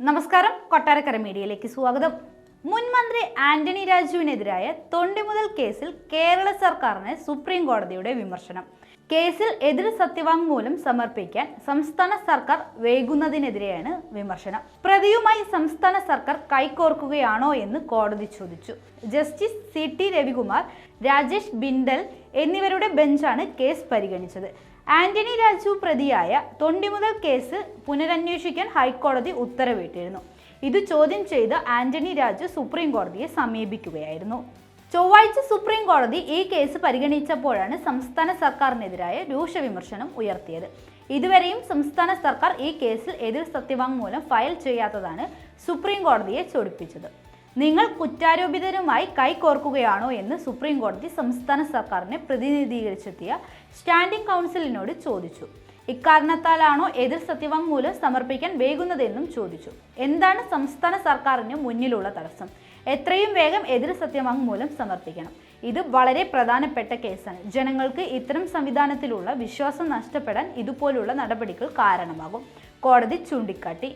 നമസ്കാരം, കൊട്ടാരക്കര മീഡിയയിലേക്ക് സ്വാഗതം. മുൻ മന്ത്രി ആന്റണി രാജുവിനെതിരായ തൊണ്ടിമുതൽ കേസിൽ കേരള സർക്കാരിന് സുപ്രീം കോടതിയുടെ വിമർശനം. കേസിൽ എതിർ സത്യവാങ്മൂലം സമർപ്പിക്കാൻ സംസ്ഥാന സർക്കാർ വൈകുന്നതിനെതിരെയാണ് വിമർശനം. പ്രതിയുമായി സംസ്ഥാന സർക്കാർ കൈകോർക്കുകയാണോ എന്ന് കോടതി ചോദിച്ചു. ജസ്റ്റിസ് CT രവികുമാർ, രാജേഷ് ബിൻഡൽ എന്നിവരുടെ ബെഞ്ചാണ് കേസ് പരിഗണിച്ചത്. ആന്റണി രാജു പ്രതിയായ തൊണ്ടിമുതൽ കേസ് പുനരന്വേഷിക്കാൻ ഹൈക്കോടതി ഉത്തരവിട്ടിരുന്നു. ഇത് ചോദ്യം ചെയ്ത് ആന്റണി രാജു സുപ്രീം കോടതിയെ സമീപിക്കുകയായിരുന്നു. ചൊവ്വാഴ്ച സുപ്രീം കോടതി ഈ കേസ് പരിഗണിച്ചപ്പോഴാണ് സംസ്ഥാന സർക്കാരിനെതിരായ രൂക്ഷ വിമർശനം ഉയർത്തിയത്. ഇതുവരെയും സംസ്ഥാന സർക്കാർ ഈ കേസിൽ എതിർ സത്യവാങ്മൂലം ഫയൽ ചെയ്യാത്തതാണ് സുപ്രീം കോടതിയെ ചൊടിപ്പിച്ചത്. നിങ്ങൾ കുറ്റാരോപിതരുമായി കൈകോർക്കുകയാണോ എന്ന് സുപ്രീം കോടതി സംസ്ഥാന സർക്കാരിനെ പ്രതിനിധീകരിച്ചെത്തിയ സ്റ്റാൻഡിംഗ് കൗൺസിലിനോട് ചോദിച്ചു. ഇക്കാരണത്താലാണോ എതിർ സത്യവാങ്മൂലം സമർപ്പിക്കാൻ വൈകുന്നതെന്നും ചോദിച്ചു. എന്താണ് സംസ്ഥാന സർക്കാരിന് മുന്നിലുള്ള തടസ്സം? എത്രയും വേഗം എതിർ സത്യവാങ്മൂലം സമർപ്പിക്കണം. ഇത് വളരെ പ്രധാനപ്പെട്ട കേസാണ്. ജനങ്ങൾക്ക് ഇത്തരം സംവിധാനത്തിലുള്ള വിശ്വാസം നഷ്ടപ്പെടാൻ ഇതുപോലുള്ള നടപടികൾ കാരണമാകും, കോടതി ചൂണ്ടിക്കാട്ടി.